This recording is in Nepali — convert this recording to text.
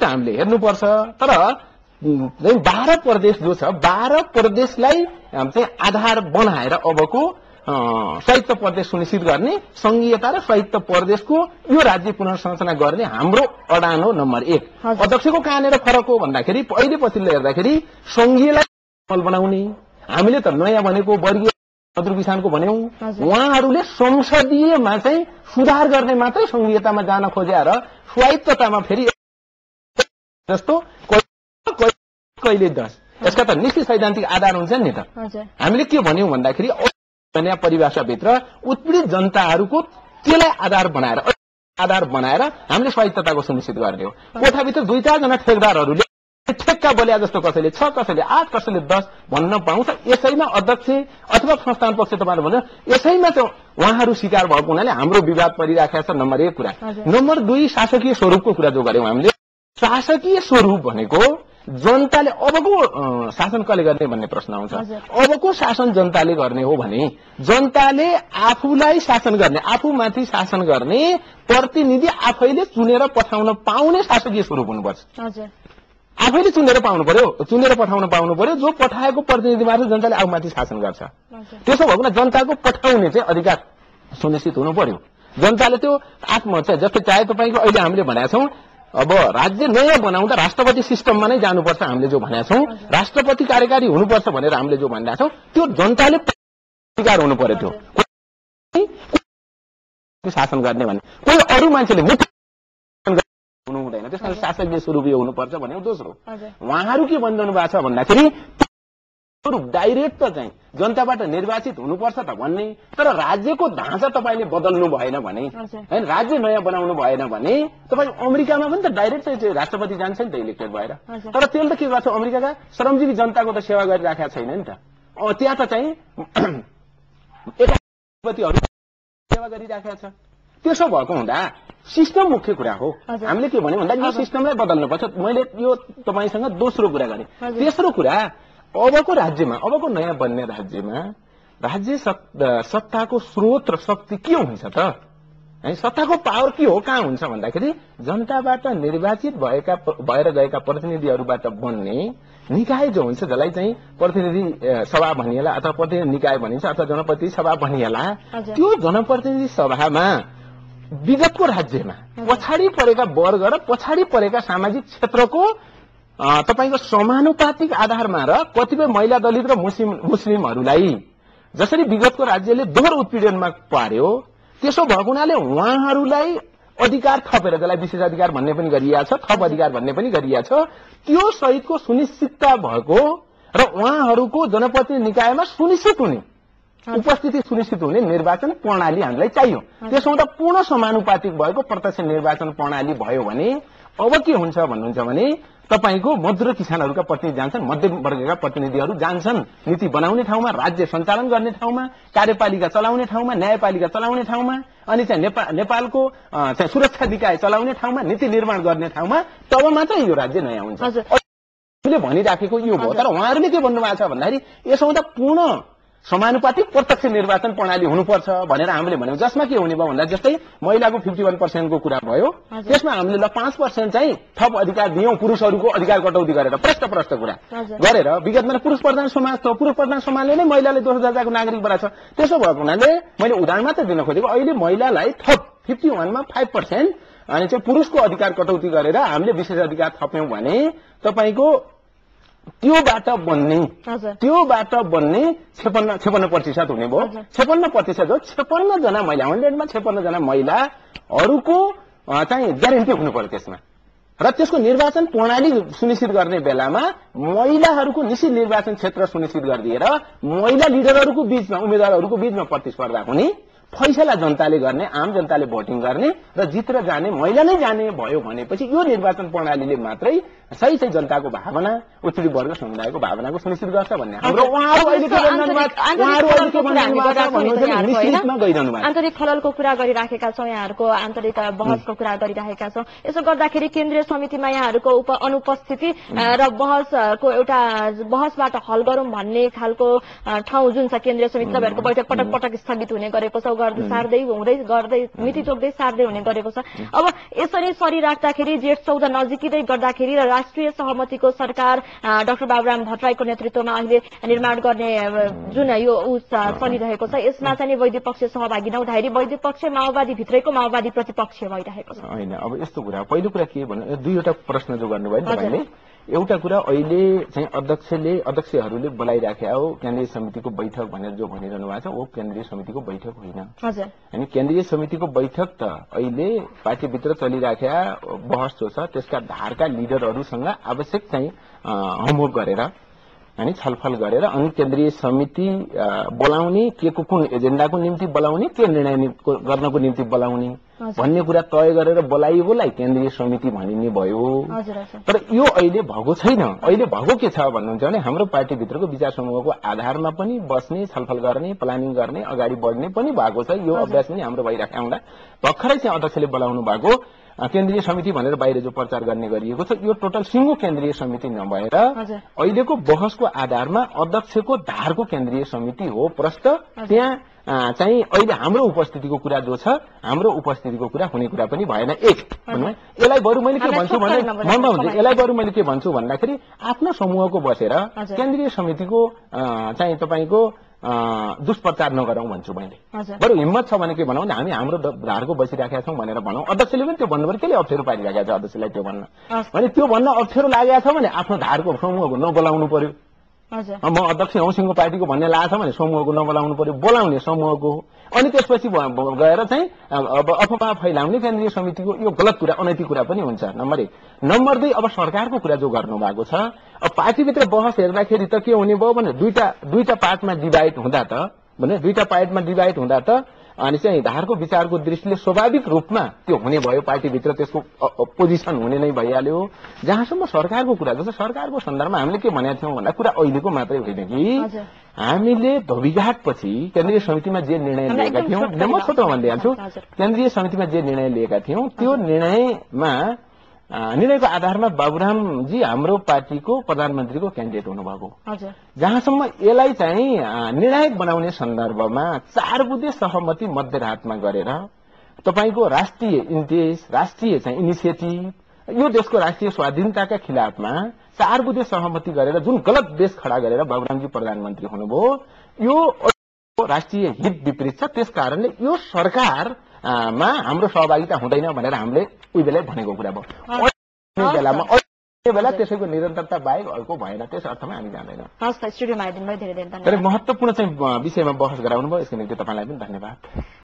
हामीले हेर्नुपर्छ। तर 12 प्रदेश जो छ 12 प्रदेशलाई चाहिँ आधार बनाएर अबको स्वायत्त प्रदेश सुनिश्चित गर्ने संघीयता र स्वायत्त प्रदेशको यो राज्य पुनर्संरचना गर्ने हाम्रो अडान हो नम्बर 1। अध्यक्षको कहाँनिर फरक हो भन्दाखेरि अहिले पछिल्लो हेर्दाखेरि संघीयलाई बल बनाउने हामीले त नयाँ भनेको वर्गीय मधुर किसानको भन्यौं, उहाँहरूले संसदीयमा चाहिँ सुधार गर्ने मात्रै संघीयतामा जान खोजे र स्वायत्ततामा फेरि जस्तो कहिले 10 यसका त निश्चित सैद्धान्तिक आधार हुन्छ नि त। हामीले के भन्यौं भन्दाखेरि नयाँ परिभाषाभित्र उत्पीडित जनताहरूको त्यसलाई आधार बनाएर हामीले स्वायत्तताको सुनिश्चित गर्ने हो। कोठाभित्र 2-4 जना ठेकदारहरूले ठेक्का बोल्या जस्तो कसैले 6 कसैले 8 कसैले 10 भन्न पाउँछ। यसैमा अध्यक्ष अथवा संस्थान पक्ष तपाईहरु भन्छ यसैमा चाहिँ उहाँहरू शिकार भएको हुनाले हाम्रो विवाद परिराखेको छ। नम्बर 1 कुरा। नम्बर 2 शासकीय स्वरूपको कुरा जो गर्यौं हामीले। शासकीय स्वरूप भनेको जनताले अबको शासन कसले गर्ने भन्ने प्रश्न आउँछ। अबको शासन जनताले गर्ने हो भने जनताले आफूलाई शासन गर्ने आफूमाथि शासन गर्ने प्रतिनिधि आफैले चुनेर पठाउन पाउने शासकीय स्वरूप हुनुपर्छ। आफैले चुनेर पठाउन पाउनु पर्यो। जो पठाएको प्रतिनिधि मार्फत जनताले आफूमाथि शासन गर्छ। त्यसो भएको जनताको पठाउने चाहिँ अधिकार सुनिश्चित हुनु पर्यो। जनताले त्यो आत्म चाहिँ जस्तै चाहे तपाईको अहिले हामीले भनेका छौं अब राज्य नयाँ बनाउँदा राष्ट्रपति सिस्टममा नै जानुपर्छ हामीले जो भनेका छौं। राष्ट्रपति कार्यकारी हुनुपर्छ भनेर हामीले जो भनिरहेका छौं त्यो जनताले अधिकार हुनु पर्यो। त्यो शासन गर्ने भने कोही अरू मान्छेले हुनु हुँदैन। त्यसकारण शासकीय स्वरूप यो हुनुपर्छ भने दोस्रो उहाँहरू के भनिदिनु भएको छ भन्दाखेरि स्वरूप डाइरेक्ट त चाहिँ जनताबाट निर्वाचित हुनुपर्छ त भन्ने। तर राज्यको ढाँचा तपाईले बदल्नु भएन भने हैन राज्य नयाँ बनाउनु भएन भने तपाई अमेरिकामा पनि त डाइरेक्ट चाहिँ राष्ट्रपति जान्छ नि त इलेक्टेड भएर। तर त्यसले त के गर्छ अमेरिकाका श्रमजीवी जनताको त सेवा गरिराखेका छैन नि त। त्यहाँ त चाहिँ राष्ट्रपतिहरु सेवा गरिराखेका छ। त्यसो भएको हुँदा सिस्टम मुख्य कुरा हो। हामीले के भन्यौं भन्दा यो सिस्टमलाई बदल्नुपर्छ। मैले यो तपाईसँग दोस्रो कुरा गरे। तेस्रो कुरा अबको राज्यमा अबको नयाँ बन्ने राज्यमा राज्य सत्ताको स्रोत र शक्ति के हुन्छ त है सत्ताको पावर के हो कहाँ हुन्छ भन्दाखेरि जनताबाट निर्वाचित भएर गएका प्रतिनिधिहरूबाट बन्ने निकाय जो हुन्छ जसलाई चाहिँ प्रतिनिधि सभा भनिएला अथवा प्रतिनिधि निकाय भनिन्छ अथवा जनप्रतिनिधि सभा भनिएला। त्यो जनप्रतिनिधि सभामा विगतको राज्यमा पछाडी परेका वर्ग र पछाडी परेका सामाजिक क्षेत्रको तपाईको समानुपातिक आधारमा र कतिपय महिला दलित र मुस्लिमहरूलाई जसरी विगतको राज्यले दोहोरो उत्पीडनमा पार्यो त्यसो भएको हुनाले उहाँहरूलाई अधिकार थपेर जसलाई विशेष अधिकार भन्ने पनि गरिएको छ थप अधिकार भन्ने पनि गरिएको छ त्यो सहितको सुनिश्चितता भएको र उहाँहरूको जनप्रतिनिधि निकायमा सुनिश्चित हुने उपस्थिति सुनिश्चित हुने निर्वाचन प्रणाली हामीलाई चाहियो। त्यसो हुँदा पूर्ण समानुपातिक भएको प्रत्यक्ष निर्वाचन प्रणाली भयो भने अब के हुन्छ भन्नुहुन्छ भने तपाईको मजदुर किसानहरूका प्रतिनिधि जान्छन् मध्यम वर्गका प्रतिनिधिहरू जान्छन् नीति बनाउने ठाउँमा राज्य सञ्चालन गर्ने ठाउँमा कार्यपालिका चलाउने ठाउँमा न्यायपालिका चलाउने ठाउँमा अनि चाहिँ नेपालको चाहिँ सुरक्षा निकाय चलाउने ठाउँमा नीति निर्माण गर्ने ठाउँमा तब मात्रै यो राज्य नयाँ हुन्छ। हामीले भनिराखेको यो भयो। तर उहाँहरूले के भन्नुभएको छ भन्दाखेरि यसो हुँदा पूर्ण समानुपातिक प्रत्यक्ष निर्वाचन प्रणाली हुनुपर्छ भनेर हामीले भन्यौं। जसमा के हुने भयो भन्दा जस्तै महिलाको 51% को कुरा भयो त्यसमा हामीले 5% चाहिँ थप अधिकार दियौं पुरुषहरूको अधिकार कटौती गरेर प्रष्ट कुरा गरेर विगतमा पुरुष प्रधान समाज थियो। पुरुष प्रधान समाजले नै महिलाले दोस्रो दर्जाको नागरिक बनाएको छ। त्यसो भएको हुनाले मैले उदाहरण मात्र दिन खोजेको अहिले महिलालाई थप 51 मा 5% अनि चाहिँ पुरुषको अधिकार कटौती गरेर हामीले विशेष अधिकार थप्यौं भने तपाईको त्योबाट बन्ने 56% हुने भयो। 56% हो 56 जना महिला 100 मा 56 जना महिलाहरूको चाहिँ ग्यारेन्टी हुनु पर्यो त्यसमा र त्यसको निर्वाचन प्रणाली सुनिश्चित गर्ने बेलामा महिलाहरूको निश्चित निर्वाचन क्षेत्र सुनिश्चित गरिदिएर महिला लिडरहरूको बीचमा उम्मेदवारहरूको बीचमा प्रतिस्पर्धा हुने फैसला जनताले गर्ने आम जनताले भोटिङ गर्ने र जितेर जाने महिला नै जाने भयो भनेपछि यो निर्वाचन प्रणालीले मात्रै सही चाहिँ जनताको भावना उत्पीडित वर्ग समुदायको भावनाको सुनिश्चित गर्छ भन्ने हाम्रो उहाँहरू अहिले के भन्नु आन्तरिक खललको कुरा गरिराखेका छौं। यहाँहरूको आन्तरिक बहसको कुरा गरिराखेका छौं। यसो गर्दाखेरि केन्द्रीय समितिमा यहाँहरूको अनुपस्थिति र बहसको एउटा बहसबाट हल गरौं भन्ने खालको ठाउँ जुन छ केन्द्रीय समिति तपाईहरुको बैठक पटक पटक स्थगित हुने गरेको छ गर्दै सार्दै हुँदै गर्दै मिति तोक्दै सार्दै हुने गरेको छ। अब यसरी सरिराख्दाखेरि जेठ 14 नजिकिँदै गर्दाखेरि र राष्ट्रिय सहमतिको सरकार डाक्टर बाबुराम भट्टराईको नेतृत्वमा अहिले निर्माण गर्ने जुन यो चलिरहेको छ, यसमा चाहिँ वैद्य पक्ष सहभागी नहुँदाखेरि वैद्य पक्ष माओवादी भित्रैको माओवादी प्रतिपक्ष भइरहेको छ। होइन, अब यस्तो कुरा, पहिलो कुरा के भन्नु, दुईवटा प्रश्न जो गर्नुभयो नि तपाईँले। एउटा कुरा अहिले चाहिँ अध्यक्षहरूले बोलाइराखेका हो केन्द्रीय समितिको बैठक भनेर जो भनिरहनु भएको छ, वो केन्द्रीय समितिको बैठक होइन। अनि केन्द्रीय समितिको बैठक त अहिले पार्टीभित्र चलिराखेका बहस जो छ त्यसका धारका लिडरहरूसँग आवश्यक चाहिँ होमवर्क गरेर अनि छलफल गरेर अनि केन्द्रीय समिति बोलाउने, के को कुन एजेन्डाको निम्ति बोलाउने, के निर्णय गर्नको निम्ति बोलाउने भन्ने कुरा तय गरेर बोलाइ केन्द्रीय समिति भनिने भयो। तर यो अहिले भएको छैन। अहिले भएको के छ भन्नुहुन्छ भने हाम्रो पार्टीभित्रको विचार समूहको आधारमा पनि बस्ने, छलफल गर्ने, प्लानिङ गर्ने, अगाडि बढ्ने पनि भएको छ। यो अभ्यास पनि हाम्रो भइराखेका हुँदा भर्खरै चाहिँ अध्यक्षले बोलाउनु भएको केन्द्रीय समिति भनेर बाहिर जो प्रचार गर्ने गरिएको छ, यो टोटल सिङ्गो केन्द्रीय समिति नभएर अहिलेको बहसको आधारमा अध्यक्षको धारको केन्द्रीय समिति हो। प्रष्ट त्यहाँ चाहिँ अहिले हाम्रो उपस्थितिको कुरा जो छ, हाम्रो उपस्थितिको कुरा हुने कुरा पनि भएन। एक यसलाई बरु मैले के भन्छु भने यसलाई बरु मैले के भन्छु भन्दाखेरि आफ्नो समूहको बसेर केन्द्रीय समितिको चाहिँ तपाईँको दुष्प्रचार नगरौं भन्छु मैले। बरु हिम्मत छ भने के भनौँ न, हामी हाम्रो धारको बसिराखेका छौँ भनेर भनौँ। अध्यक्षले पनि त्यो भन्नुभयो, त्यसले अप्ठ्यारो पारिराखेको छ अध्यक्षलाई त्यो भन्न। भने त्यो भन्न अप्ठ्यारो लागेको छ भने आफ्नो धारको समूहको नबोलाउनु पर्यो। म अध्यक्ष हौ सिङ्गो पार्टीको भन्ने लागेको छ भने समूहको नबोलाउनु पर्यो, बोलाउने समूहको। अनि त्यसपछि गएर चाहिँ अब अफवाह फैलाउने केन्द्रीय समितिको, यो गलत कुरा, अनैतिक कुरा पनि हुन्छ। नम्बर 1। नम्बर 2, अब सरकारको कुरा जो गर्नु भएको छ, अब पार्टीभित्र बहस हेर्दाखेरि त के हुने भयो भने दुईटा पार्टमा डिभाइड हुँदा त अनि चाहिँ धारको विचारको दृष्टिले स्वाभाविक रूपमा त्यो हुने भयो, पार्टीभित्र त्यसको पोजिसन हुने नै भइहाल्यो। जहाँसम्म सरकारको कुरा छ, सरकारको सन्दर्भमा हामीले के भनेका थियौँ भन्दा कुरा अहिलेको मात्रै होइन कि हामीले धोबीघाटपछि केन्द्रीय समितिमा जे निर्णय लिएका थियौँ, म छोटो भनिदिइहाल्छु, केन्द्रीय समितिमा जे निर्णय लिएका थियौँ त्यो निर्णयको आधारमा बाबुरामजी हाम्रो पार्टीको प्रधानमन्त्रीको क्यान्डिडेट हुनुभएको। जहाँसम्म यसलाई चाहिँ निर्णायक बनाउने सन्दर्भमा 4 बुँदे सहमति मध्यरातमा गरेर तपाईको राष्ट्रिय चाहिँ इनिसिएटिभ, यो देशको राष्ट्रिय स्वाधीनताका खिलाफमा 4 बुँदे सहमति गरेर जुन गलत देश खडा गरेर बाबुरामजी प्रधानमन्त्री हुनुभयो, यो राष्ट्रिय हित विपरीत छ। त्यस कारणले यो सरकारमा हाम्रो सहभागिता हुँदैन भनेर हामीले उही बेला भनेको कुरा भयो। बेला त्यसैको निरन्तरता बाहेक अर्को भएन, त्यस अर्थमा हामी जाँदैनौँ। तर महत्त्वपूर्ण चाहिँ विषयमा बहस गराउनु भयो, यसको निम्ति तपाईँलाई पनि धन्यवाद।